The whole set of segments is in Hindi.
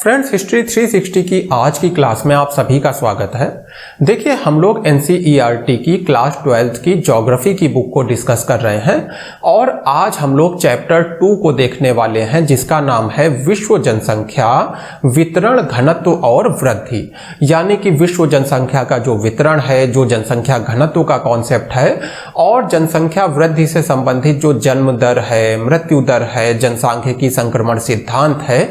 फ्रेंड्स, हिस्ट्री 360 की आज की क्लास में आप सभी का स्वागत है। देखिए, हम लोग एनसीईआरटी की क्लास 12th की ज्योग्राफी की बुक को डिस्कस कर रहे हैं और आज हम लोग चैप्टर 2 को देखने वाले हैं, जिसका नाम है विश्व जनसंख्या वितरण, घनत्व और वृद्धि। यानी कि विश्व जनसंख्या का जो वितरण है, जो जनसंख्या घनत्व का कॉन्सेप्ट है और जनसंख्या वृद्धि से संबंधित जो जन्म दर है, मृत्यु दर है, जनसांख्यिकी संक्रमण सिद्धांत है,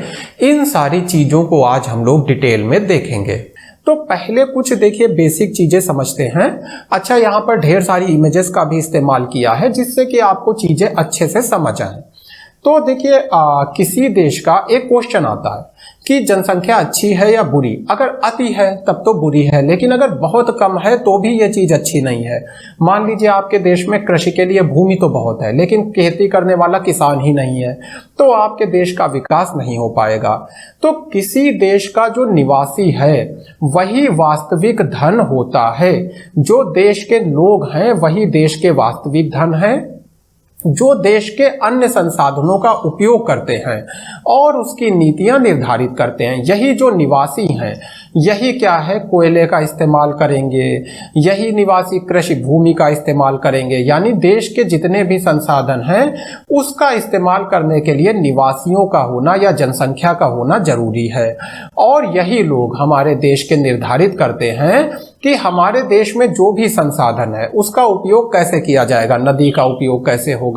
इन सारी चीजों को आज हम लोग डिटेल में देखेंगे। तो पहले कुछ देखिए बेसिक चीजें समझते हैं। अच्छा, यहाँ पर ढेर सारी इमेजेस का भी इस्तेमाल किया है जिससे कि आपको चीजें अच्छे से समझ आए। तो देखिए, किसी देश का एक क्वेश्चन आता है कि जनसंख्या अच्छी है या बुरी। अगर अति है तब तो बुरी है, लेकिन अगर बहुत कम है तो भी ये चीज अच्छी नहीं है। मान लीजिए आपके देश में कृषि के लिए भूमि तो बहुत है, लेकिन खेती करने वाला किसान ही नहीं है, तो आपके देश का विकास नहीं हो पाएगा। तो किसी देश का जो निवासी है वही वास्तविक धन होता है। जो देश के लोग हैं वही देश के वास्तविक धन है, जो देश के अन्य संसाधनों का उपयोग करते हैं और उसकी नीतियां निर्धारित करते हैं। यही जो निवासी हैं, यही क्या है, कोयले का इस्तेमाल करेंगे, यही निवासी कृषि भूमि का इस्तेमाल करेंगे। यानी देश के जितने भी संसाधन हैं उसका इस्तेमाल करने के लिए निवासियों का होना या जनसंख्या का होना जरूरी है। और यही लोग हमारे देश के निर्धारित करते हैं कि हमारे देश में जो भी संसाधन है उसका उपयोग कैसे किया जाएगा, नदी का उपयोग कैसे होगा,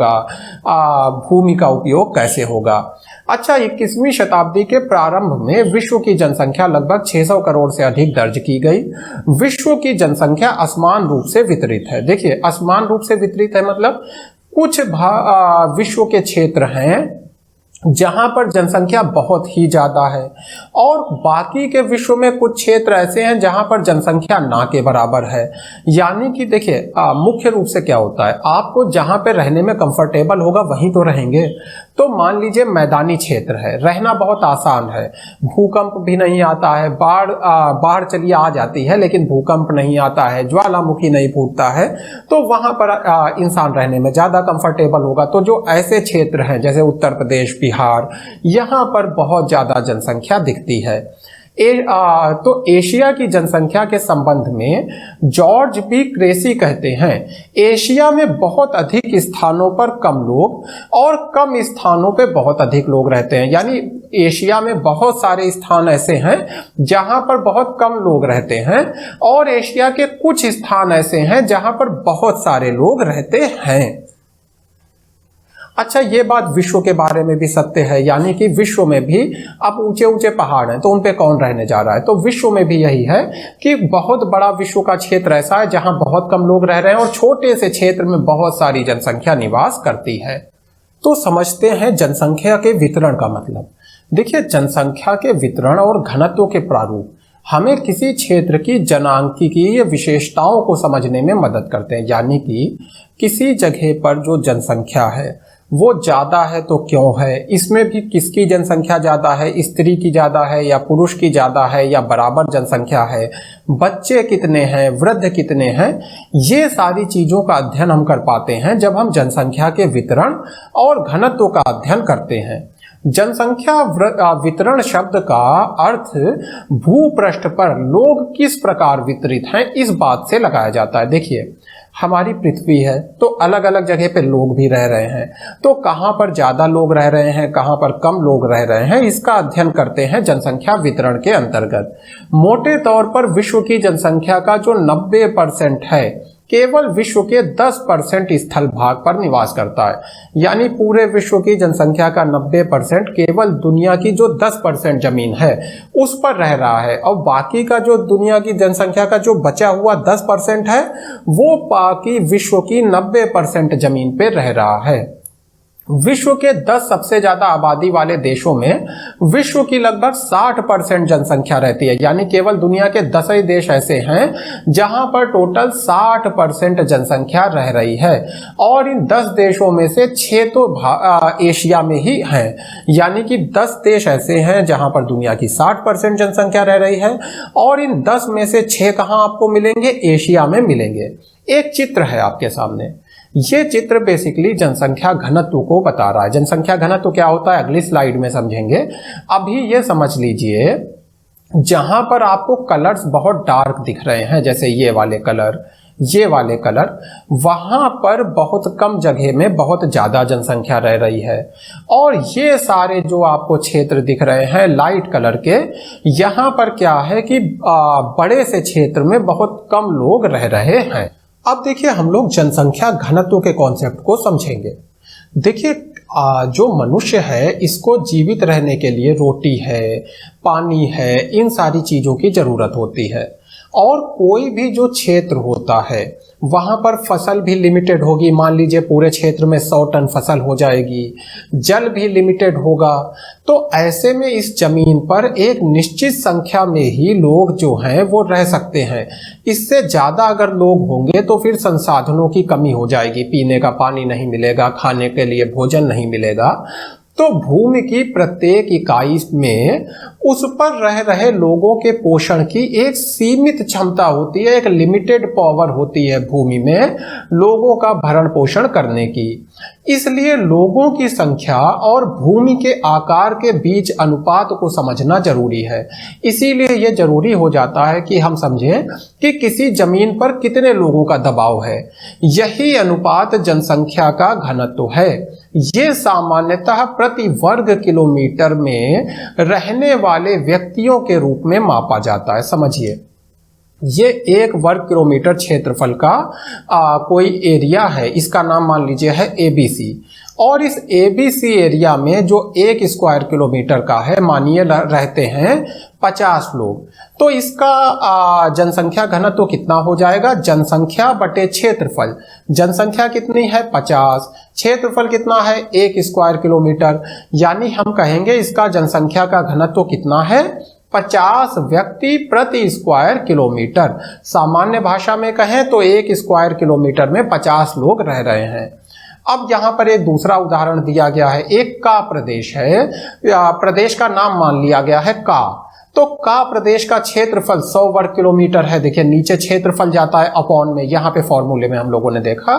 भूमि का उपयोग कैसे होगा। अच्छा, 21वीं शताब्दी के प्रारंभ में विश्व की जनसंख्या लगभग 600 करोड़ से अधिक दर्ज की गई। विश्व की जनसंख्या असमान रूप से वितरित है। देखिए, असमान रूप से वितरित है मतलब कुछ विश्व के क्षेत्र हैं जहां पर जनसंख्या बहुत ही ज्यादा है और बाकी के विश्व में कुछ क्षेत्र ऐसे हैं जहां पर जनसंख्या ना के बराबर है। यानी कि देखिए, मुख्य रूप से क्या होता है, आपको जहां पे रहने में कंफर्टेबल होगा वहीं तो रहेंगे। तो मान लीजिए मैदानी क्षेत्र है, रहना बहुत आसान है, भूकंप भी नहीं आता है, बाढ़ चलिए आ जाती है लेकिन भूकंप नहीं आता है, ज्वालामुखी नहीं फूटता है, तो वहां पर इंसान रहने में ज्यादा कंफर्टेबल होगा। तो जो ऐसे क्षेत्र हैं जैसे उत्तर प्रदेश, बिहार, यहाँ पर बहुत ज्यादा जनसंख्या दिखती है। तो एशिया की जनसंख्या के संबंध में जॉर्ज बी क्रेसी कहते हैं, एशिया में बहुत अधिक स्थानों पर कम लोग और कम स्थानों पे बहुत अधिक लोग रहते हैं। यानी एशिया में बहुत सारे स्थान ऐसे हैं जहां पर बहुत कम लोग रहते हैं और एशिया के कुछ स्थान ऐसे हैं जहां पर बहुत सारे लोग रहते हैं। अच्छा, ये बात विश्व के बारे में भी सत्य है। यानी कि विश्व में भी अब ऊंचे ऊंचे पहाड़ हैं तो उन पे कौन रहने जा रहा है। तो विश्व में भी यही है कि बहुत बड़ा विश्व का क्षेत्र ऐसा है जहां बहुत कम लोग रह रहे हैं और छोटे से क्षेत्र में बहुत सारी जनसंख्या निवास करती है। तो समझते हैं जनसंख्या के वितरण का मतलब। देखिए, जनसंख्या के वितरण और घनत्व के प्रारूप हमें किसी क्षेत्र की जनांकीय विशेषताओं को समझने में मदद करते हैं। यानी कि किसी जगह पर जो जनसंख्या है वो ज्यादा है तो क्यों है, इसमें भी किसकी जनसंख्या ज्यादा है, स्त्री की ज्यादा है या पुरुष की ज्यादा है या बराबर जनसंख्या है, बच्चे कितने हैं, वृद्ध कितने हैं, ये सारी चीजों का अध्ययन हम कर पाते हैं जब हम जनसंख्या के वितरण और घनत्व का अध्ययन करते हैं। जनसंख्या वितरण शब्द का अर्थ भूपृष्ठ पर लोग किस प्रकार वितरित हैं इस बात से लगाया जाता है। देखिए, हमारी पृथ्वी है तो अलग अलग जगह पे लोग भी रह रहे हैं, तो कहाँ पर ज्यादा लोग रह रहे हैं, कहाँ पर कम लोग रह रहे हैं, इसका अध्ययन करते हैं जनसंख्या वितरण के अंतर्गत। मोटे तौर पर विश्व की जनसंख्या का जो 90% है केवल विश्व के 10% स्थल भाग पर निवास करता है। यानी पूरे विश्व की जनसंख्या का 90% केवल दुनिया की जो 10% जमीन है उस पर रह रहा है और बाकी का जो दुनिया की जनसंख्या का जो बचा हुआ 10% है वो बाकी विश्व की 90% जमीन पे रह रहा है। विश्व के 10 सबसे ज्यादा आबादी वाले देशों में विश्व की लगभग 60% जनसंख्या रहती है। यानी केवल दुनिया के 10 ही देश ऐसे हैं जहां पर टोटल 60% जनसंख्या रह रही है और इन 10 देशों में से 6 तो एशिया में ही हैं। यानी कि 10 देश ऐसे हैं जहां पर दुनिया की 60% जनसंख्या रह रही है और इन 10 में से 6 कहां आपको मिलेंगे, एशिया में मिलेंगे। एक चित्र है आपके सामने, ये चित्र बेसिकली जनसंख्या घनत्व को बता रहा है। जनसंख्या घनत्व क्या होता है अगली स्लाइड में समझेंगे। अभी ये समझ लीजिए, जहां पर आपको कलर्स बहुत डार्क दिख रहे हैं, जैसे ये वाले कलर, ये वाले कलर, वहां पर बहुत कम जगह में बहुत ज्यादा जनसंख्या रह रही है। और ये सारे जो आपको क्षेत्र दिख रहे हैं लाइट कलर के, यहां पर क्या है कि बड़े से क्षेत्र में बहुत कम लोग रह रहे हैं। अब देखिए हम लोग जनसंख्या घनत्व के कॉन्सेप्ट को समझेंगे। देखिए जो मनुष्य है इसको जीवित रहने के लिए रोटी है, पानी है, इन सारी चीजों की जरूरत होती है। और कोई भी जो क्षेत्र होता है वहां पर फसल भी लिमिटेड होगी। मान लीजिए पूरे क्षेत्र में 100 टन फसल हो जाएगी, जल भी लिमिटेड होगा। तो ऐसे में इस जमीन पर एक निश्चित संख्या में ही लोग जो हैं वो रह सकते हैं। इससे ज्यादा अगर लोग होंगे तो फिर संसाधनों की कमी हो जाएगी, पीने का पानी नहीं मिलेगा, खाने के लिए भोजन नहीं मिलेगा। तो भूमि की प्रत्येक इकाई में उस पर रह रहे लोगों के पोषण की एक सीमित क्षमता होती है, एक लिमिटेड पावर होती है भूमि में लोगों का भरण पोषण करने की। इसलिए लोगों की संख्या और भूमि के आकार के बीच अनुपात को समझना जरूरी है। इसीलिए यह जरूरी हो जाता है कि हम समझें कि किसी जमीन पर कितने लोगों का दबाव है। यही अनुपात जनसंख्या का घनत्व है। ये सामान्यतः प्रति वर्ग किलोमीटर में रहने वाले व्यक्तियों के रूप में मापा जाता है। समझिए, ये 1 वर्ग किलोमीटर क्षेत्रफल का कोई एरिया है, इसका नाम मान लीजिए है ABC। और इस ABC एरिया में जो 1 स्क्वायर किलोमीटर का है, मानिए रहते हैं 50 लोग, तो इसका जनसंख्या घनत्व कितना हो जाएगा? जनसंख्या बटे क्षेत्रफल। जनसंख्या कितनी है? 50। क्षेत्रफल कितना है? 1 स्क्वायर किलोमीटर। यानी हम कहेंगे इसका जनसंख्या का घनत्व कितना है? 50 व्यक्ति प्रति स्क्वायर किलोमीटर। सामान्य भाषा में कहें तो 1 स्क्वायर किलोमीटर में 50 लोग रह रहे हैं। अब यहां पर एक दूसरा उदाहरण दिया गया है। एक का प्रदेश है, प्रदेश का नाम मान लिया गया है का। तो का प्रदेश का क्षेत्रफल 100 वर्ग किलोमीटर है। देखिए नीचे क्षेत्रफल जाता है अपॉन में, यहाँ पे फॉर्मूले में हम लोगों ने देखा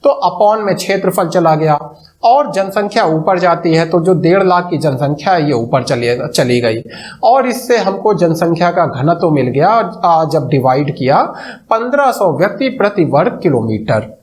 तो अपॉन में क्षेत्रफल चला गया और जनसंख्या ऊपर जाती है, तो जो 1.5 लाख की जनसंख्या है ये ऊपर चली गई और इससे हमको जनसंख्या का घनत्व मिल गया जब डिवाइड किया 1500 व्यक्ति प्रति वर्ग किलोमीटर।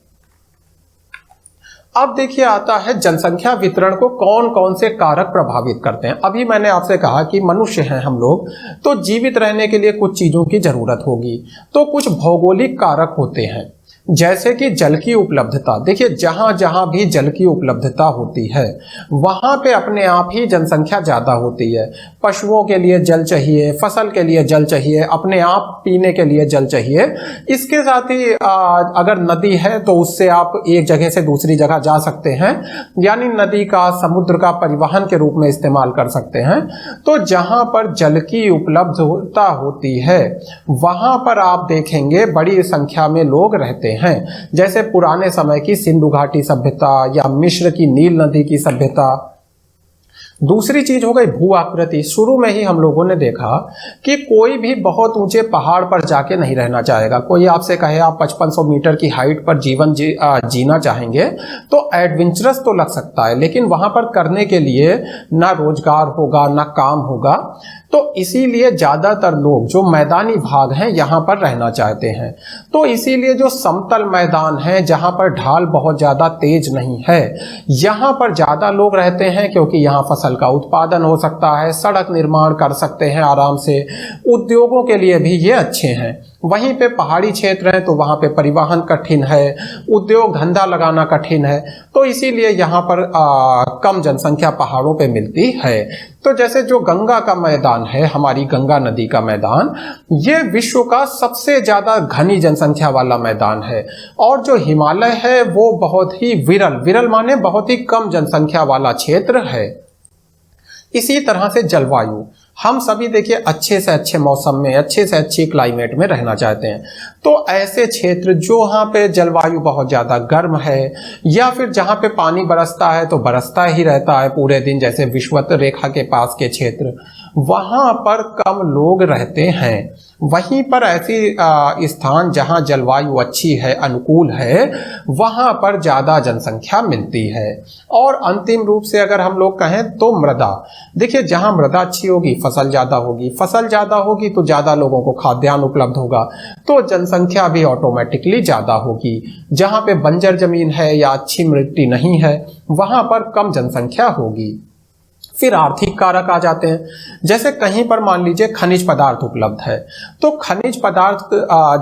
अब देखिए आता है जनसंख्या वितरण को कौन कौन से कारक प्रभावित करते हैं। अभी मैंने आपसे कहा कि मनुष्य हैं हम लोग, तो जीवित रहने के लिए कुछ चीजों की जरूरत होगी। तो कुछ भौगोलिक कारक होते हैं, जैसे कि जल की उपलब्धता। देखिए जहां जहां भी जल की उपलब्धता होती है वहां पे अपने आप ही जनसंख्या ज्यादा होती है। पशुओं के लिए जल चाहिए, फसल के लिए जल चाहिए, अपने आप पीने के लिए जल चाहिए। इसके साथ ही अगर नदी है तो उससे आप एक जगह से दूसरी जगह जा सकते हैं, यानी नदी का, समुद्र का परिवहन के रूप में इस्तेमाल कर सकते हैं। तो जहां पर जल की उपलब्धता होती है वहां पर आप देखेंगे बड़ी संख्या में लोग रहते हैं। जैसे पुराने समय की सिंधु घाटी सभ्यता या मिस्र की नील नदी की सभ्यता। दूसरी चीज हो गई भू आकृति। शुरू में ही हम लोगों ने देखा कि कोई भी बहुत ऊंचे पहाड़ पर जाके नहीं रहना चाहेगा। कोई आपसे कहे आप 5500 मीटर की हाइट पर जीवन जीना चाहेंगे तो एडवेंचरस तो लग सकता है, लेकिन वहां पर करने के लिए ना रोजगार होगा ना काम होगा। तो इसीलिए ज्यादातर लोग जो मैदानी भाग हैं यहां पर रहना चाहते हैं। तो इसीलिए जो समतल मैदान है जहां पर ढाल बहुत ज्यादा तेज नहीं है, यहां पर ज्यादा लोग रहते हैं, क्योंकि यहां फसल का उत्पादन हो सकता है, सड़क निर्माण कर सकते हैं आराम से, उद्योगों के लिए भी ये अच्छे हैं। वहीं पे पहाड़ी क्षेत्र है तो वहां पे परिवहन कठिन है, उद्योग धंधा लगाना कठिन है। तो इसीलिए यहाँ पर कम जनसंख्या पहाड़ों पे मिलती है। तो जैसे जो गंगा का मैदान है, हमारी गंगा नदी का मैदान, ये विश्व का सबसे ज्यादा घनी जनसंख्या वाला मैदान है। और जो हिमालय है वो बहुत ही विरल माने बहुत ही कम जनसंख्या वाला क्षेत्र है। इसी तरह से जलवायु, हम सभी देखिए अच्छे से अच्छे मौसम में, अच्छे से अच्छी क्लाइमेट में रहना चाहते हैं। तो ऐसे क्षेत्र जो यहाँ पे जलवायु बहुत ज़्यादा गर्म है या फिर जहाँ पे पानी बरसता है तो बरसता ही रहता है पूरे दिन, जैसे विषुवत रेखा के पास के क्षेत्र, वहाँ पर कम लोग रहते हैं। वहीं पर ऐसी स्थान जहाँ जलवायु अच्छी है, अनुकूल है, वहाँ पर ज़्यादा जनसंख्या मिलती है। और अंतिम रूप से अगर हम लोग कहें तो मृदा, देखिए जहाँ मृदा अच्छी होगी फसल ज़्यादा होगी, फसल ज़्यादा होगी तो ज़्यादा लोगों को खाद्यान्न उपलब्ध होगा, तो जनसंख्या भी ऑटोमेटिकली ज़्यादा होगी। जहाँ पे बंजर जमीन है या अच्छी मिट्टी नहीं है, वहाँ पर कम जनसंख्या होगी। फिर आर्थिक कारक आ जाते हैं। जैसे कहीं पर मान लीजिए खनिज पदार्थ उपलब्ध है, तो खनिज पदार्थ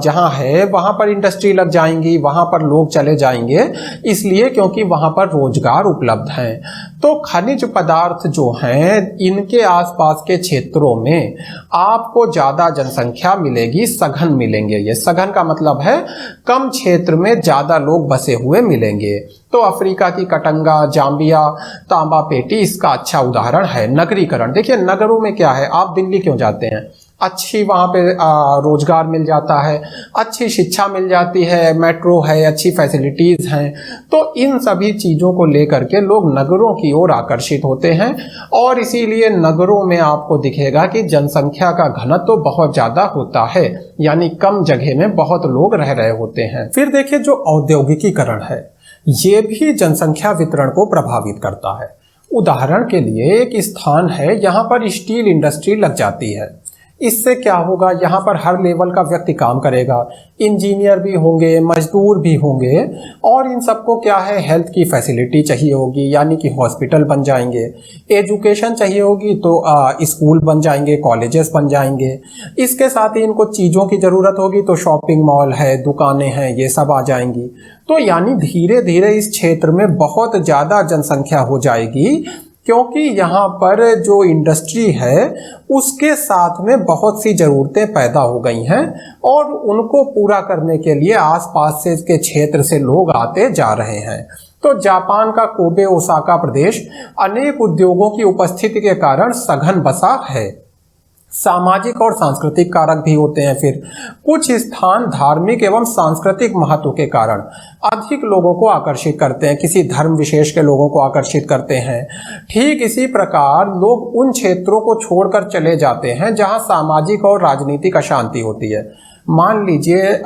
जहां है वहां पर इंडस्ट्री लग जाएंगी, वहां पर लोग चले जाएंगे, इसलिए क्योंकि वहां पर रोजगार उपलब्ध है। तो खनिज पदार्थ जो हैं इनके आसपास के क्षेत्रों में आपको ज्यादा जनसंख्या मिलेगी, सघन मिलेंगे। ये सघन का मतलब है कम क्षेत्र में ज्यादा लोग बसे हुए मिलेंगे। तो अफ्रीका की कटंगा, जाम्बिया, तांबा पेटी इसका अच्छा उदाहरण है। नगरीकरण, देखिए नगरों में क्या है, आप दिल्ली क्यों जाते हैं, अच्छी वहाँ पे रोजगार मिल जाता है, अच्छी शिक्षा मिल जाती है, मेट्रो है, अच्छी फैसिलिटीज़ हैं। तो इन सभी चीज़ों को लेकर के लोग नगरों की ओर आकर्षित होते हैं और इसीलिए नगरों में आपको दिखेगा कि जनसंख्या का घनत्व तो बहुत ज़्यादा होता है, यानी कम जगह में बहुत लोग रह रहे होते हैं। फिर देखिए जो औद्योगिकीकरण है ये भी जनसंख्या वितरण को प्रभावित करता है। उदाहरण के लिए एक स्थान है, यहाँ पर स्टील इंडस्ट्री लग जाती है। इससे क्या होगा, यहाँ पर हर लेवल का व्यक्ति काम करेगा, इंजीनियर भी होंगे, मजदूर भी होंगे, और इन सबको क्या है, हेल्थ की फैसिलिटी चाहिए होगी, यानी कि हॉस्पिटल बन जाएंगे। एजुकेशन चाहिए होगी तो स्कूल बन जाएंगे, कॉलेजेस बन जाएंगे। इसके साथ ही इनको चीज़ों की ज़रूरत होगी तो शॉपिंग मॉल है, दुकानें हैं, ये सब आ जाएंगी। तो यानी धीरे धीरे इस क्षेत्र में बहुत ज़्यादा जनसंख्या हो जाएगी, क्योंकि यहाँ पर जो इंडस्ट्री है उसके साथ में बहुत सी ज़रूरतें पैदा हो गई हैं और उनको पूरा करने के लिए आसपास से के क्षेत्र से लोग आते जा रहे हैं। तो जापान का कोबे ओसाका प्रदेश अनेक उद्योगों की उपस्थिति के कारण सघन बसा है। सामाजिक और सांस्कृतिक कारक भी होते हैं। फिर कुछ स्थान धार्मिक एवं सांस्कृतिक महत्व के कारण अधिक लोगों को आकर्षित करते हैं, किसी धर्म विशेष के लोगों को आकर्षित करते हैं। ठीक इसी प्रकार लोग उन क्षेत्रों को छोड़कर चले जाते हैं जहां सामाजिक और राजनीतिक अशांति होती है। मान लीजिए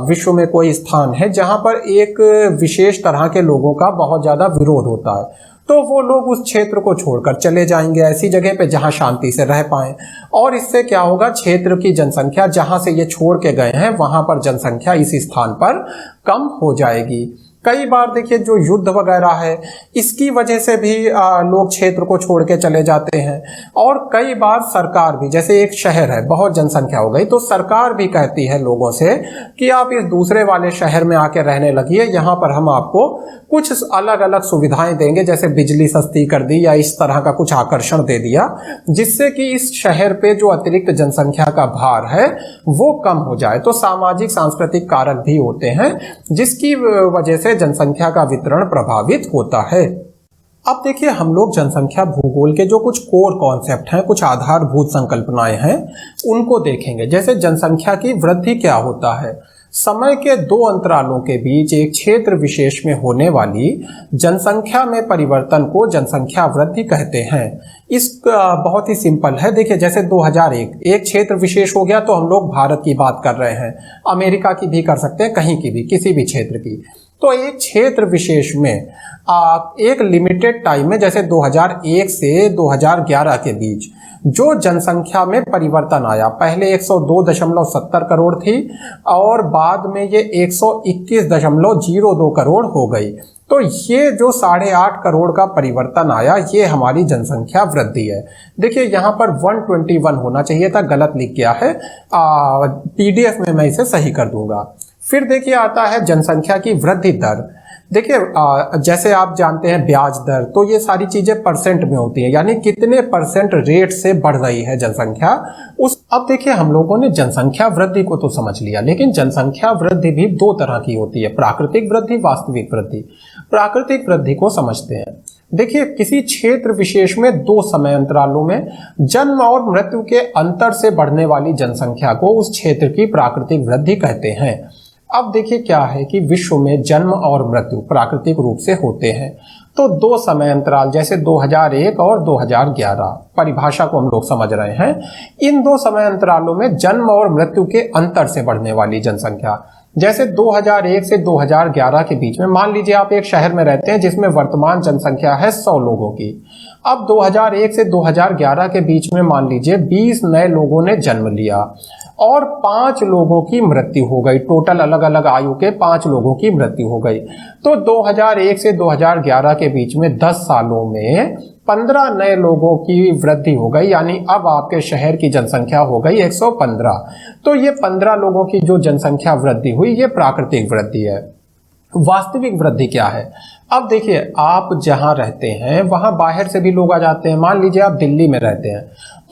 विश्व में कोई स्थान है जहां पर एक विशेष तरह के लोगों का बहुत ज़्यादा विरोध होता है, तो वो लोग उस क्षेत्र को छोड़कर चले जाएंगे ऐसी जगह पे जहां शांति से रह पाएं। और इससे क्या होगा, क्षेत्र की जनसंख्या जहां से ये छोड़ के गए हैं वहां पर जनसंख्या इस स्थान पर कम हो जाएगी। कई बार देखिए जो युद्ध वगैरह है इसकी वजह से भी लोग क्षेत्र को छोड़ के चले जाते हैं। और कई बार सरकार भी, जैसे एक शहर है, बहुत जनसंख्या हो गई, तो सरकार भी कहती है लोगों से कि आप इस दूसरे वाले शहर में आके रहने लगिए, यहाँ पर हम आपको कुछ अलग अलग सुविधाएं देंगे, जैसे बिजली सस्ती कर दी या इस तरह का कुछ आकर्षण दे दिया, जिससे कि इस शहर पे जो अतिरिक्त जनसंख्या का भार है वो कम हो जाए। तो सामाजिक सांस्कृतिक कारक भी होते हैं जिसकी वजह से जनसंख्या का वितरण प्रभावित होता है। अब देखिए हम लोग जनसंख्या भूगोल के जो कुछ कोर कॉन्सेप्ट हैं, कुछ आधारभूत संकल्पनाएं हैं, उनको देखेंगे। जैसे जनसंख्या की वृद्धि क्या होता है, समय के दो अंतरालों के बीच एक क्षेत्र विशेष में होने वाली जनसंख्या में परिवर्तन को जनसंख्या वृद्धि कहते हैं। इस बहुत ही सिंपल है। देखिए जैसे 2001 एक क्षेत्र विशेष हो गया, तो हम लोग भारत की बात कर रहे हैं, अमेरिका की भी कर सकते हैं, कहीं की भी, किसी भी क्षेत्र की। तो एक क्षेत्र विशेष में एक लिमिटेड टाइम में, जैसे 2001 से 2011 के बीच जो जनसंख्या में परिवर्तन आया, पहले 102.70 करोड़ थी और बाद में ये 121.02 करोड़ हो गई। तो ये जो 8.5 करोड़ का परिवर्तन आया, ये हमारी जनसंख्या वृद्धि है। देखिए यहाँ पर 121 होना चाहिए था, गलत लिख गया है, PDF में मैं इसे सही कर दूंगा। फिर देखिए आता है जनसंख्या की वृद्धि दर। देखिए जैसे आप जानते हैं ब्याज दर, तो ये सारी चीजें परसेंट में होती हैं, यानी कितने परसेंट रेट से बढ़ रही है जनसंख्या उस। अब देखिए हम लोगों ने जनसंख्या वृद्धि को तो समझ लिया, लेकिन जनसंख्या वृद्धि भी दो तरह की होती है, प्राकृतिक वृद्धि, वास्तविक वृद्धि। प्राकृतिक वृद्धि को समझते हैं। देखिए किसी क्षेत्र विशेष में दो समय अंतरालों में जन्म और मृत्यु के अंतर से बढ़ने वाली जनसंख्या को उस क्षेत्र की प्राकृतिक वृद्धि कहते हैं। अब देखिए क्या है कि विश्व में जन्म और मृत्यु प्राकृतिक रूप से होते हैं, तो दो समय अंतराल जैसे 2001 और 2011 परिभाषा को हम लोग समझ रहे हैं। इन दो समय अंतरालों में जन्म और मृत्यु के अंतर से बढ़ने वाली जनसंख्या, जैसे 2001 से 2011 के बीच में मान लीजिए आप एक शहर में रहते हैं जिसमें वर्तमान जनसंख्या है 100 लोगों की। अब 2001 से 2011 के बीच में मान लीजिए 20 नए लोगों ने जन्म लिया और 5 लोगों की मृत्यु हो गई। टोटल अलग अलग आयु के 5 लोगों की मृत्यु हो गई। तो 2001 से 2011 के बीच में 10 सालों में 15 नए लोगों की वृद्धि हो गई, यानी अब आपके शहर की जनसंख्या हो गई 115। तो ये 15 लोगों की जो जनसंख्या वृद्धि हुई ये प्राकृतिक वृद्धि है। वास्तविक वृद्धि क्या है? अब देखिए, आप जहां रहते हैं वहां बाहर से भी लोग आ जाते हैं। मान लीजिए आप दिल्ली में रहते हैं,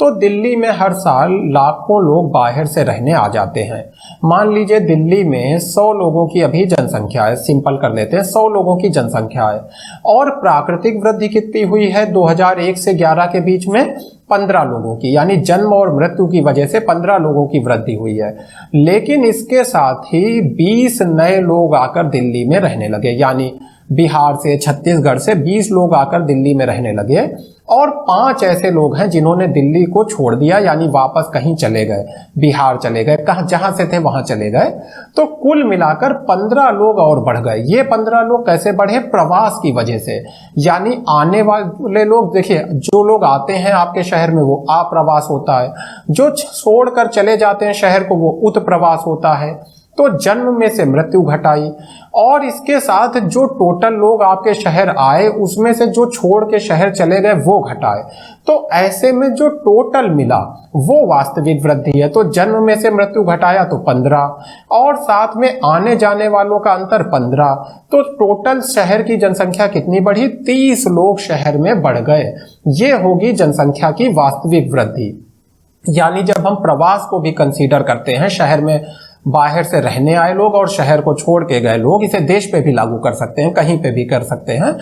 तो दिल्ली में हर साल लाखों लोग बाहर से रहने आ जाते हैं। मान लीजिए दिल्ली में 100 लोगों की अभी जनसंख्या है, सिंपल कर लेते हैं 100 लोगों की जनसंख्या है, और प्राकृतिक वृद्धि कितनी हुई है 2001 से 11 के बीच में? 15 लोगों की, यानी जन्म और मृत्यु की वजह से 15 लोगों की वृद्धि हुई है। लेकिन इसके साथ ही 20 नए लोग आकर दिल्ली में रहने लगे, यानी बिहार से, छत्तीसगढ़ से 20 लोग आकर दिल्ली में रहने लगे, और 5 ऐसे लोग हैं जिन्होंने दिल्ली को छोड़ दिया, यानी वापस कहीं चले गए, बिहार चले गए, कहाँ जहां से थे वहां चले गए। तो कुल मिलाकर 15 लोग और बढ़ गए। ये 15 लोग कैसे बढ़े? प्रवास की वजह से, यानी आने वाले लोग, देखिए जो लोग आते हैं आपके शहर में वो आप्रवास होता है, जो छोड़कर चले जाते हैं शहर को वो उत्प्रवास होता है। तो जन्म में से मृत्यु घटाई, और इसके साथ जो टोटल लोग आपके शहर आए उसमें से जो छोड़ के शहर चले गए वो घटाए। तो ऐसे में जो टोटल मिला वो वास्तविक वृद्धि है। तो जन्म में से मृत्यु घटाया तो 15, और साथ में आने जाने वालों का अंतर 15, तो टोटल शहर की जनसंख्या कितनी बढ़ी? 30 लोग शहर में बढ़ गए। ये होगी जनसंख्या की वास्तविक वृद्धि। यानी जब हम प्रवास को भी कंसीडर करते हैं, शहर में बाहर से रहने आए लोग और शहर को छोड़ के गए लोग, इसे देश पे भी लागू कर सकते हैं, कहीं पे भी कर सकते हैं,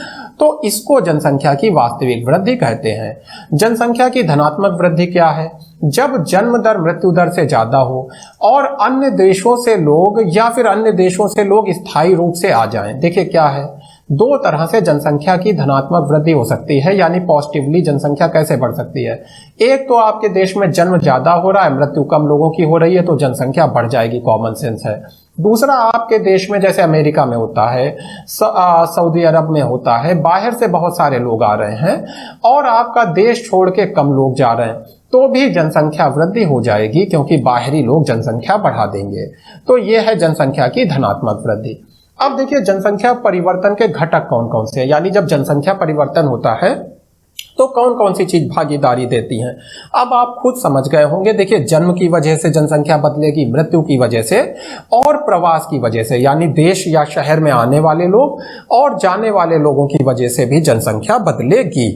तो इसको जनसंख्या की वास्तविक वृद्धि कहते हैं। जनसंख्या की धनात्मक वृद्धि क्या है? जब जन्म दर मृत्यु दर से ज्यादा हो और अन्य देशों से लोग या फिर अन्य देशों से लोग स्थायी रूप से आ जाएं। देखिए क्या है, दो तरह से जनसंख्या की धनात्मक वृद्धि हो सकती है, यानी पॉजिटिवली जनसंख्या कैसे बढ़ सकती है। एक तो आपके देश में जन्म ज्यादा हो रहा है, मृत्यु कम लोगों की हो रही है, तो जनसंख्या बढ़ जाएगी, कॉमन सेंस है। दूसरा, आपके देश में जैसे अमेरिका में होता है, सऊदी अरब में होता है, बाहर से बहुत सारे लोग आ रहे हैं और आपका देश छोड़ के कम लोग जा रहे हैं, तो भी जनसंख्या वृद्धि हो जाएगी, क्योंकि बाहरी लोग जनसंख्या बढ़ा देंगे। तो यह है जनसंख्या की धनात्मक वृद्धि। अब देखिए जनसंख्या परिवर्तन के घटक कौन कौन से हैं, यानी जब जनसंख्या परिवर्तन होता है तो कौन कौन सी चीज भागीदारी देती हैं। अब आप खुद समझ गए होंगे। देखिए, जन्म की वजह से जनसंख्या बदलेगी, मृत्यु की वजह से और प्रवास की वजह से, यानी देश या शहर में आने वाले लोग और जाने वाले लोगों की वजह से भी जनसंख्या बदलेगी।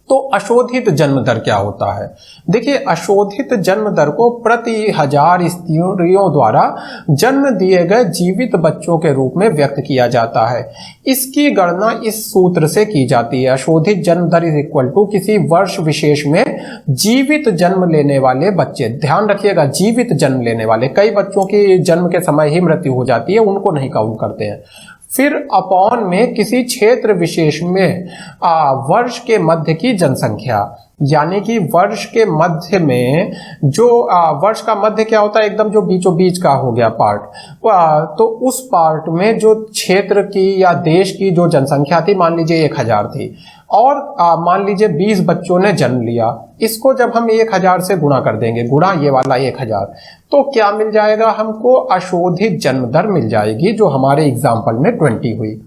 तो अशोधित जन्म दर क्या होता है? देखिए, अशोधित जन्म दर को प्रति 1000 स्त्रियों द्वारा जन्म दिए गए जीवित बच्चों के रूप में व्यक्त किया जाता है। इसकी गणना इस सूत्र से की जाती है, अशोधित जन्म दर इज इक्वल टू किसी वर्ष विशेष में जीवित जन्म लेने वाले बच्चे। ध्यान रखिएगा, जीवित जन्म लेने वाले, कई बच्चों की जन्म के समय ही मृत्यु हो जाती है, उनको नहीं काउंट करते हैं। फिर अपॉन में किसी क्षेत्र विशेष में वर्ष के मध्य की जनसंख्या, यानी कि वर्ष के मध्य में जो वर्ष का मध्य क्या होता है, एकदम जो बीचों बीच का हो गया पार्ट, तो उस पार्ट में जो क्षेत्र की या देश की जो जनसंख्या थी, मान लीजिए 1000 थी, और मान लीजिए 20 बच्चों ने जन्म लिया, इसको जब हम 1000 से गुणा कर देंगे, गुणा ये वाला 1000, तो क्या मिल जाएगा हमको? अशोधित जन्म दर मिल जाएगी, जो हमारे एग्जाम्पल में 20 हुई।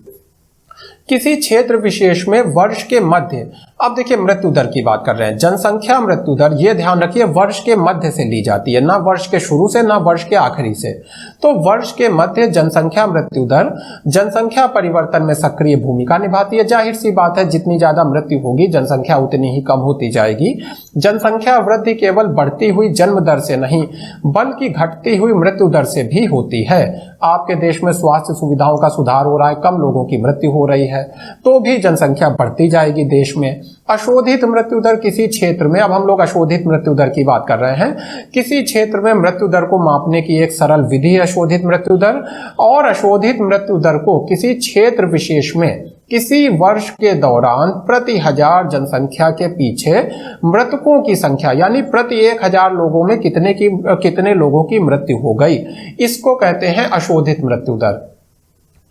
किसी क्षेत्र विशेष में वर्ष के मध्य, अब देखिए मृत्यु दर की बात कर रहे हैं, जनसंख्या मृत्यु दर, ये ध्यान रखिए वर्ष के मध्य से ली जाती है, ना वर्ष के शुरू से ना वर्ष के आखिरी से। तो वर्ष के मध्य जनसंख्या मृत्यु दर जनसंख्या परिवर्तन में सक्रिय भूमिका निभाती है। जाहिर सी बात है, जितनी ज्यादा मृत्यु होगी जनसंख्या उतनी ही कम होती जाएगी। जनसंख्या वृद्धि केवल बढ़ती हुई जन्म दर से नहीं बल्कि घटती हुई मृत्यु दर से भी होती है। आपके देश में स्वास्थ्य सुविधाओं का सुधार हो रहा है, कम लोगों की मृत्यु हो रही है, तो भी जनसंख्या बढ़ती जाएगी देश में। अशोधित मृत्यु दर किसी क्षेत्र में, अब हम लोग अशोधित मृत्यु दर की बात कर रहे हैं, किसी क्षेत्र में मृत्यु दर को मापने की एक सरल विधि है अशोधित मृत्यु दर, और अशोधित मृत्यु दर को किसी क्षेत्र विशेष में किसी वर्ष के दौरान प्रति 1000 जनसंख्या के पीछे मृतकों की संख्या, यानी प्रति 1000 लोगों में कितने लोगों की मृत्यु हो गई, इसको कहते हैं अशोधित मृत्यु दर।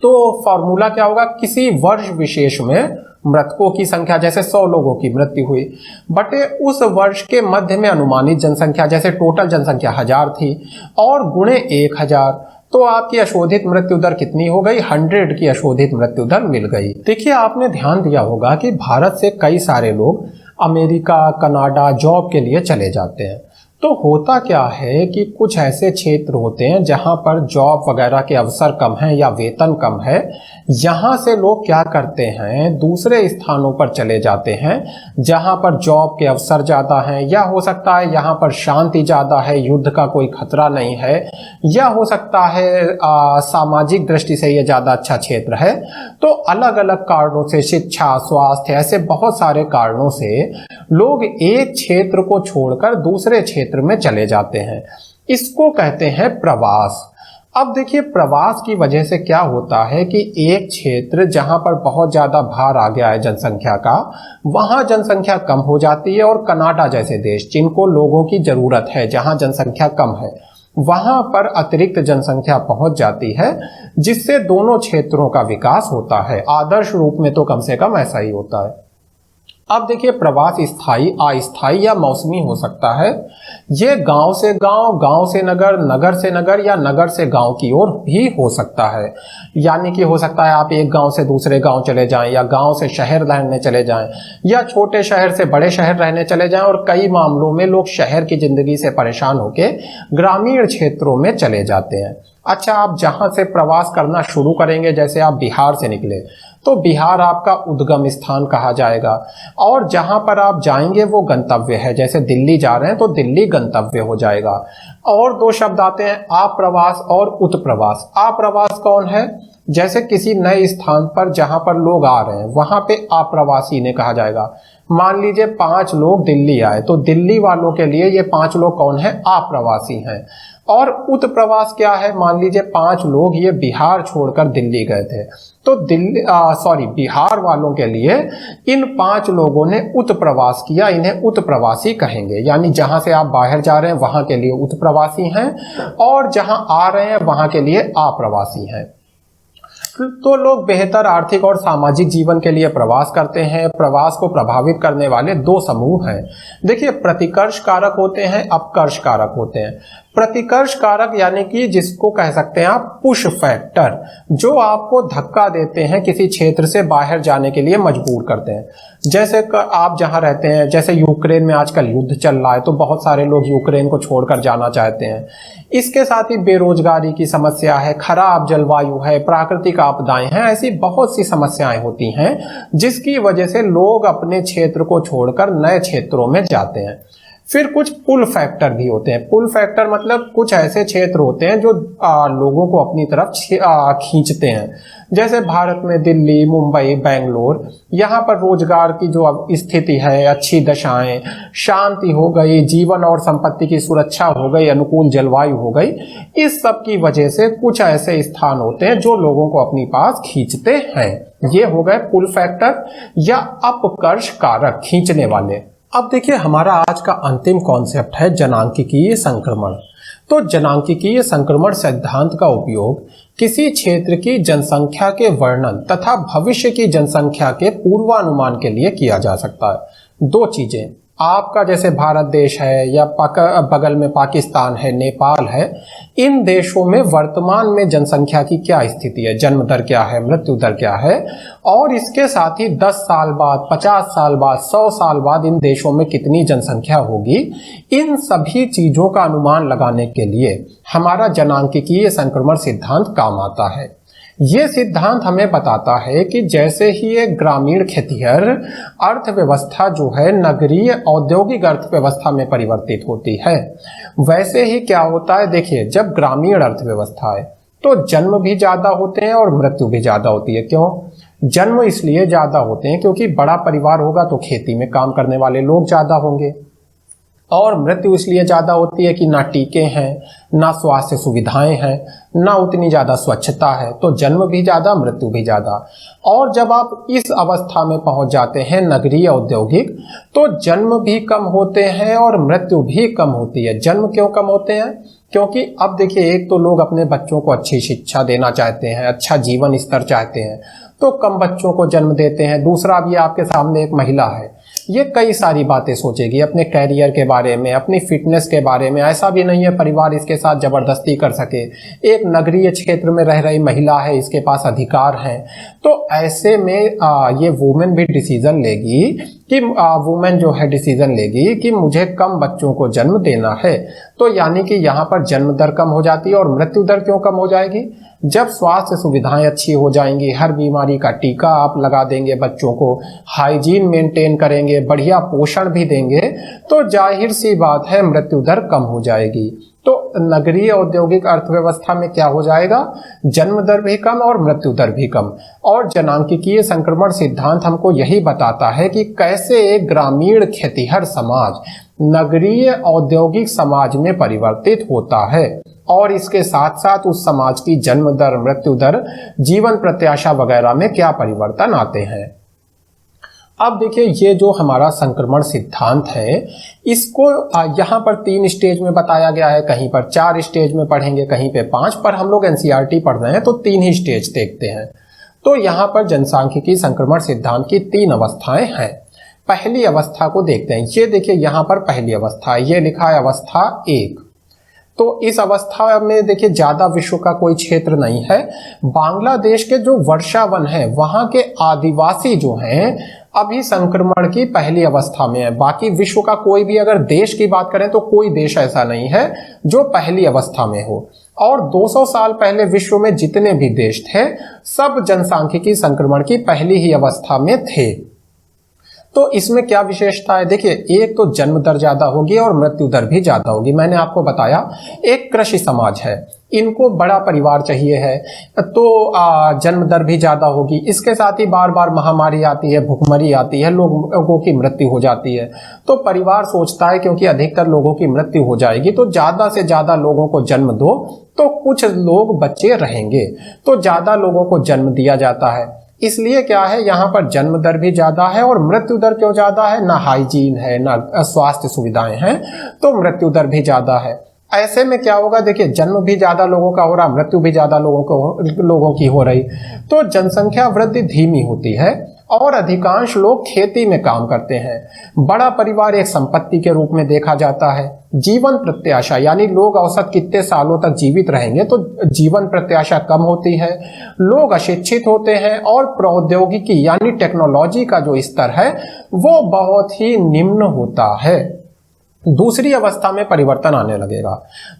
तो फॉर्मूला क्या होगा, किसी वर्ष विशेष में मृतकों की संख्या, जैसे 100 लोगों की मृत्यु हुई, बटे उस वर्ष के मध्य में अनुमानित जनसंख्या, जैसे टोटल जनसंख्या 1000 थी, और गुणे 1000, तो आपकी अशोधित मृत्यु दर कितनी हो गई, 100 की अशोधित मृत्यु दर मिल गई। देखिए, आपने ध्यान दिया होगा कि भारत से कई सारे लोग अमेरिका, कनाडा जॉब के लिए चले जाते हैं। तो होता क्या है कि कुछ ऐसे क्षेत्र होते हैं जहां पर जॉब वगैरह के अवसर कम हैं या वेतन कम है, यहाँ से लोग क्या करते हैं, दूसरे स्थानों पर चले जाते हैं जहां पर जॉब के अवसर ज़्यादा हैं, या हो सकता है यहाँ पर शांति ज़्यादा है, युद्ध का कोई खतरा नहीं है, या हो सकता है सामाजिक दृष्टि से ये ज़्यादा अच्छा क्षेत्र है। तो अलग अलग कारणों से, शिक्षा, स्वास्थ्य, ऐसे बहुत सारे कारणों से लोग एक क्षेत्र को छोड़कर दूसरे क्षेत्र में चले जाते हैं। इसको कहते हैं प्रवास। अब देखिए, प्रवास की वजह से क्या होता है कि एक क्षेत्र जहां पर बहुत ज्यादा भार आ गया है जनसंख्या का, वहां जनसंख्या कम हो जाती है, और कनाडा जैसे देश जिनको लोगों की जरूरत है, जहां जनसंख्या कम है, वहां पर अतिरिक्त जनसंख्या पहुंच जाती है, जिससे दोनों क्षेत्रों का विकास होता है। आदर्श रूप में तो कम से कम ऐसा ही होता है। अब देखिए, प्रवास स्थायी, अस्थायी या मौसमी हो सकता है। ये गांव से गांव, गांव से नगर, नगर से नगर, या नगर से गांव की ओर भी हो सकता है। यानी कि हो सकता है आप एक गांव से दूसरे गांव चले जाएं, या गांव से शहर रहने चले जाएं, या छोटे शहर से बड़े शहर रहने चले जाएं, और कई मामलों में लोग शहर की जिंदगी से परेशान होकर ग्रामीण क्षेत्रों में चले जाते हैं। अच्छा, आप जहां से प्रवास करना शुरू करेंगे, जैसे आप बिहार से निकले, तो बिहार आपका उद्गम स्थान कहा जाएगा, और जहां पर आप जाएंगे वो गंतव्य है। जैसे दिल्ली जा रहे हैं तो दिल्ली गंतव्य हो जाएगा। और दो शब्द आते हैं, आप्रवास और उत्प्रवास। आप्रवास कौन है, जैसे किसी नए स्थान पर जहां पर लोग आ रहे हैं, वहां पे आप्रवासी ने कहा जाएगा। मान लीजिए 5 लोग दिल्ली आए, तो दिल्ली वालों के लिए ये 5 लोग कौन है, आप्रवासी हैं। और उत्प्रवास क्या है, मान लीजिए 5 लोग ये बिहार छोड़कर दिल्ली गए थे, तो बिहार वालों के लिए इन 5 लोगों ने उत्प्रवास किया, इन्हें उत्प्रवासी कहेंगे। यानी जहां से आप बाहर जा रहे हैं वहां के लिए उत्प्रवासी हैं, और जहां आ रहे हैं वहां के लिए आप्रवासी हैं। तो लोग बेहतर आर्थिक और सामाजिक जीवन के लिए प्रवास करते हैं। प्रवास को प्रभावित करने वाले 2 समूह हैं। देखिए, प्रतिकर्ष कारक होते हैं, अपकर्ष कारक होते हैं। प्रतिकर्ष कारक यानी कि जिसको कह सकते हैं आप पुश फैक्टर, जो आपको धक्का देते हैं, किसी क्षेत्र से बाहर जाने के लिए मजबूर करते हैं। जैसे आप जहां रहते हैं, जैसे यूक्रेन में आजकल युद्ध चल रहा है, तो बहुत सारे लोग यूक्रेन को छोड़कर जाना चाहते हैं। इसके साथ ही बेरोजगारी की समस्या है, खराब जलवायु है, प्राकृतिक आपदाएं हैं, ऐसी बहुत सी समस्याएं होती हैं जिसकी वजह से लोग अपने क्षेत्र को छोड़कर नए क्षेत्रों में जाते हैं। फिर कुछ पुल फैक्टर भी होते हैं। पुल फैक्टर मतलब कुछ ऐसे क्षेत्र होते हैं जो लोगों को अपनी तरफ खींचते हैं। जैसे भारत में दिल्ली, मुंबई, बेंगलोर, यहाँ पर रोजगार की जो स्थिति है, अच्छी दशाएं, शांति हो गई, जीवन और संपत्ति की सुरक्षा हो गई, अनुकूल जलवायु हो गई, इस सब की वजह से कुछ ऐसे स्थान होते हैं जो लोगों को अपनी पास खींचते हैं। ये हो गए पुल फैक्टर या अपकर्ष कारक, खींचने वाले। अब देखिए, हमारा आज का अंतिम कॉन्सेप्ट है जनांकिकीय संक्रमण। तो जनांकिकीय संक्रमण सिद्धांत का उपयोग किसी क्षेत्र की जनसंख्या के वर्णन तथा भविष्य की जनसंख्या के पूर्वानुमान के लिए किया जा सकता है। 2 चीजें, आपका जैसे भारत देश है, या बगल में पाकिस्तान है, नेपाल है, इन देशों में वर्तमान में जनसंख्या की क्या स्थिति है, जन्म दर क्या है, मृत्यु दर क्या है, और इसके साथ ही 10 साल बाद, 50 साल बाद, 100 साल बाद इन देशों में कितनी जनसंख्या होगी, इन सभी चीजों का अनुमान लगाने के लिए हमारा जनांकिकीय संक्रमण सिद्धांत काम आता है। ये सिद्धांत हमें बताता है कि जैसे ही एक ग्रामीण खेतिहर अर्थव्यवस्था जो है नगरीय औद्योगिक अर्थव्यवस्था में परिवर्तित होती है, वैसे ही क्या होता है, देखिए, जब ग्रामीण अर्थव्यवस्था है तो जन्म भी ज्यादा होते हैं और मृत्यु भी ज्यादा होती है। क्यों? जन्म इसलिए ज्यादा होते हैं क्योंकि बड़ा परिवार होगा तो खेती में काम करने वाले लोग ज्यादा होंगे, और मृत्यु इसलिए ज़्यादा होती है कि ना टीके हैं, ना स्वास्थ्य सुविधाएं हैं, ना उतनी ज़्यादा स्वच्छता है, तो जन्म भी ज़्यादा मृत्यु भी ज़्यादा। और जब आप इस अवस्था में पहुंच जाते हैं नगरीय औद्योगिक, तो जन्म भी कम होते हैं और मृत्यु भी कम होती है। जन्म क्यों कम होते हैं? क्योंकि अब देखिए, एक तो लोग अपने बच्चों को अच्छी शिक्षा देना चाहते हैं, अच्छा जीवन स्तर चाहते हैं, तो कम बच्चों को जन्म देते हैं। दूसरा, भी आपके सामने एक महिला है, ये कई सारी बातें सोचेगी अपने कैरियर के बारे में, अपनी फिटनेस के बारे में। ऐसा भी नहीं है परिवार इसके साथ जबरदस्ती कर सके। एक नगरीय क्षेत्र में रह रही महिला है, इसके पास अधिकार हैं, तो ऐसे में ये वुमेन भी डिसीजन लेगी कि वुमेन जो है डिसीजन लेगी कि मुझे कम बच्चों को जन्म देना है। तो यानी कि यहाँ पर जन्म दर कम हो जाती है। और मृत्यु दर क्यों कम हो जाएगी? जब स्वास्थ्य सुविधाएं अच्छी हो जाएंगी, हर बीमारी का टीका आप लगा देंगे, बच्चों को हाइजीन मेंटेन करेंगे, बढ़िया पोषण भी देंगे, तो जाहिर सी बात है मृत्यु दर कम हो जाएगी। तो नगरीय औद्योगिक अर्थव्यवस्था में क्या हो जाएगा? जन्म दर भी कम और मृत्यु दर भी कम। और जनांकिकीय संक्रमण सिद्धांत हमको यही बताता है कि कैसे एक ग्रामीण खेतिहर समाज नगरीय औद्योगिक समाज में परिवर्तित होता है, और इसके साथ साथ उस समाज की जन्म दर, मृत्यु दर, जीवन प्रत्याशा वगैरह में क्या परिवर्तन आते हैं। अब देखिए, ये जो हमारा संक्रमण सिद्धांत है, इसको यहाँ पर 3 स्टेज में बताया गया है, कहीं पर 4 स्टेज में पढ़ेंगे, कहीं पे 5, पर हम लोग एनसीईआरटी पढ़ रहे हैं तो 3 ही स्टेज देखते हैं। तो यहाँ पर जनसांख्यिकी संक्रमण सिद्धांत की 3 अवस्थाएं हैं। पहली अवस्था को देखते हैं। ये देखिए, यहाँ पर पहली अवस्था, ये लिखा है अवस्था 1। तो इस अवस्था में देखिए ज्यादा विश्व का कोई क्षेत्र नहीं है। बांग्लादेश के जो वर्षावन है, वहां के आदिवासी जो हैं अभी संक्रमण की पहली अवस्था में है। बाकी विश्व का कोई भी अगर देश की बात करें तो कोई देश ऐसा नहीं है जो पहली अवस्था में हो। और 200 साल पहले विश्व में जितने भी देश थे, सब जनसांख्यिकी संक्रमण की पहली ही अवस्था में थे। तो इसमें क्या विशेषता है? देखिए, एक तो जन्म दर ज्यादा होगी और मृत्यु दर भी ज्यादा होगी। मैंने आपको बताया एक कृषि समाज है, इनको बड़ा परिवार चाहिए है, तो जन्म दर भी ज्यादा होगी। इसके साथ ही बार बार महामारी आती है, भुखमरी आती है, लोगों की मृत्यु हो जाती है। तो परिवार सोचता है क्योंकि अधिकतर लोगों की मृत्यु हो जाएगी तो ज्यादा से ज्यादा लोगों को जन्म दो, तो कुछ लोग बच्चे रहेंगे, तो ज्यादा लोगों को जन्म दिया जाता है। इसलिए क्या है, यहाँ पर जन्म दर भी ज्यादा है। और मृत्यु दर क्यों ज्यादा है? ना हाइजीन है, ना स्वास्थ्य सुविधाएं हैं, तो मृत्यु दर भी ज्यादा है। ऐसे में क्या होगा? देखिए, जन्म भी ज्यादा लोगों का हो रहा, मृत्यु भी ज्यादा लोगों की हो रही, तो जनसंख्या वृद्धि धीमी होती है और अधिकांश लोग खेती में काम करते हैं। बड़ा परिवार एक संपत्ति के रूप में देखा जाता है। जीवन प्रत्याशा यानी लोग औसत कितने सालों तक जीवित रहेंगे, तो जीवन प्रत्याशा कम होती है। लोग अशिक्षित होते हैं और प्रौद्योगिकी यानी टेक्नोलॉजी का जो स्तर है वो बहुत ही निम्न होता है। दूसरी अवस्था में परिवर्तन आने लगेगा।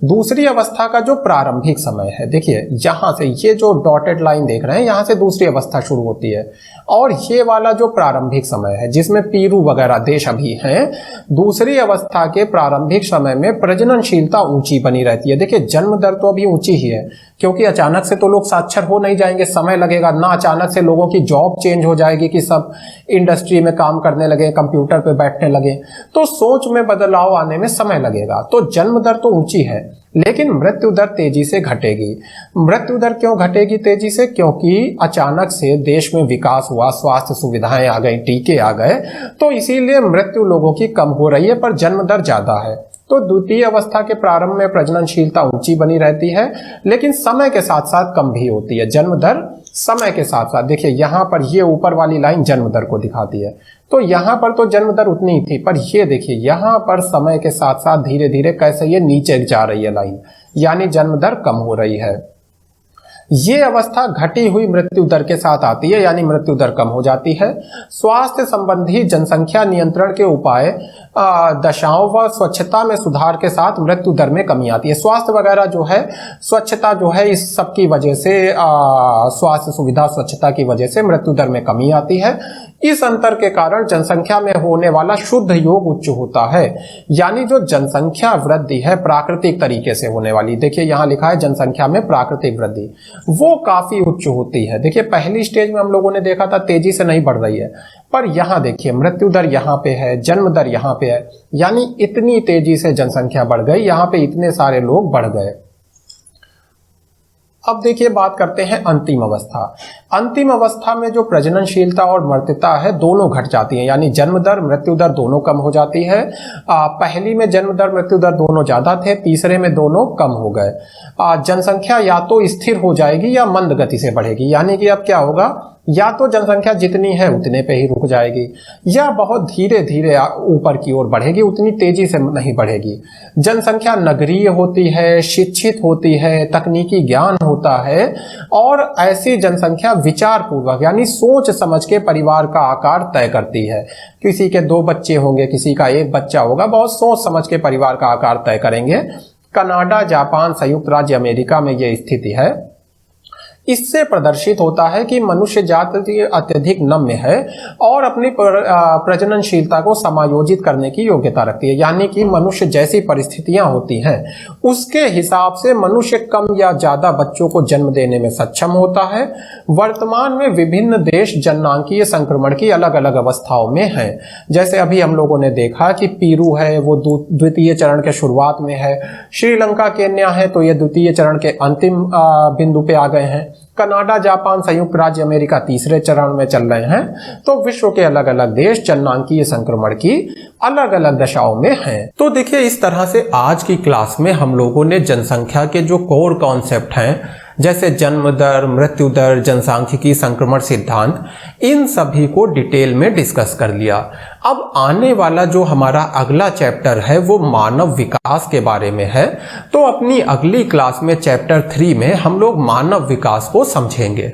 दूसरी अवस्था का जो प्रारंभिक समय है, देखिए यहां से ये जो डॉटेड लाइन देख रहे हैं, यहां से दूसरी अवस्था शुरू होती है। और ये वाला जो प्रारंभिक समय है जिसमें पीरू वगैरह देश अभी हैं, दूसरी अवस्था के प्रारंभिक समय में प्रजननशीलता ऊंची बनी रहती है। देखिए, जन्म दर तो अभी ऊंची ही है क्योंकि अचानक से तो लोग साक्षर हो नहीं जाएंगे, समय लगेगा ना। अचानक से लोगों की जॉब चेंज हो जाएगी कि सब इंडस्ट्री में काम करने लगे, कंप्यूटर पे बैठने लगे, तो सोच में बदलाव आने में समय लगेगा। तो जन्म दर तो ऊंची है, लेकिन मृत्यु दर तेजी से घटेगी। मृत्यु दर क्यों घटेगी तेजी से? क्योंकि अचानक से देश में विकास हुआ, स्वास्थ्य सुविधाएं आ गई, टीके आ गए, तो इसीलिए मृत्यु लोगों की कम हो रही है, पर जन्म दर ज्यादा है। तो द्वितीय अवस्था के प्रारंभ में प्रजननशीलता ऊंची बनी रहती है, लेकिन समय के साथ साथ कम भी होती है। जन्म दर समय के साथ साथ, देखिए यहां पर ये ऊपर वाली लाइन जन्म दर को दिखाती है, तो यहां पर तो जन्म दर उतनी ही थी, पर ये देखिए यहां पर समय के साथ साथ धीरे धीरे कैसे ये नीचे जा रही है लाइन, यानी जन्म दर कम हो रही है। ये अवस्था घटी हुई मृत्यु दर के साथ आती है, यानी मृत्यु दर कम हो जाती है। स्वास्थ्य संबंधी जनसंख्या नियंत्रण के उपाय दशाओं व स्वच्छता में सुधार के साथ मृत्यु दर में कमी आती है। स्वास्थ्य वगैरह जो है, स्वच्छता जो है, इस सब की वजह से स्वास्थ्य सुविधा, स्वच्छता की वजह से मृत्यु दर में कमी आती है। इस अंतर के कारण जनसंख्या में होने वाला शुद्ध योग उच्च होता है, यानी जो जनसंख्या वृद्धि है प्राकृतिक तरीके से होने वाली। देखिए यहां लिखा है जनसंख्या में प्राकृतिक वृद्धि, वो काफी उच्च होती है। देखिए पहली स्टेज में हम लोगों ने देखा था तेजी से नहीं बढ़ रही है, पर यहाँ देखिए मृत्यु दर यहाँ पे है, जन्म दर यहाँ पे है, यानी इतनी तेजी से जनसंख्या बढ़ गई, यहाँ पे इतने सारे लोग बढ़ गए। अब देखिए बात करते हैं अंतिम अवस्था। अंतिम अवस्था में जो प्रजननशीलता और मृत्यता है दोनों घट जाती है, यानी जन्म दर मृत्यु दर दोनों कम हो जाती है। पहली में जन्म दर मृत्यु दर दोनों ज्यादा थे, तीसरे में दोनों कम हो गए। जनसंख्या या तो स्थिर हो जाएगी या मंद गति से बढ़ेगी, यानी कि अब क्या होगा, या तो जनसंख्या जितनी है उतने पे ही रुक जाएगी, या बहुत धीरे धीरे ऊपर की ओर बढ़ेगी, उतनी तेजी से नहीं बढ़ेगी। जनसंख्या नगरीय होती है, शिक्षित होती है, तकनीकी ज्ञान होता है, और ऐसी जनसंख्या विचार पूर्वक यानी सोच समझ के परिवार का आकार तय करती है। किसी के 2 बच्चे होंगे, किसी का 1 बच्चा होगा, बहुत सोच समझ के परिवार का आकार तय करेंगे। कनाडा, जापान, संयुक्त राज्य अमेरिका में यह स्थिति है। इससे प्रदर्शित होता है कि मनुष्य जाति अत्यधिक नम्य है और अपनी प्रजननशीलता को समायोजित करने की योग्यता रखती है, यानी कि मनुष्य जैसी परिस्थितियां होती हैं उसके हिसाब से मनुष्य कम या ज्यादा बच्चों को जन्म देने में सक्षम होता है। वर्तमान में विभिन्न देश जननांकीय संक्रमण की अलग अलग अवस्थाओं में हैं। जैसे अभी हम लोगों ने देखा कि पीरू है वो द्वितीय चरण के शुरुआत में है, श्रीलंका, केन्या है तो ये द्वितीय चरण के अंतिम बिंदु पे आ गए हैं, कनाडा, जापान, संयुक्त राज्य अमेरिका तीसरे चरण में चल रहे हैं। तो विश्व के अलग अलग देश जननांकीय संक्रमण की अलग अलग दशाओं में हैं। तो देखिए इस तरह से आज की क्लास में हम लोगों ने जनसंख्या के जो कोर कॉन्सेप्ट हैं, जैसे जन्म दर, मृत्यु दर, जनसांख्यिकी, संक्रमण सिद्धांत, इन सभी को डिटेल में डिस्कस कर लिया। अब आने वाला जो हमारा अगला चैप्टर है वो मानव विकास के बारे में है। तो अपनी अगली क्लास में चैप्टर 3 में हम लोग मानव विकास को समझेंगे।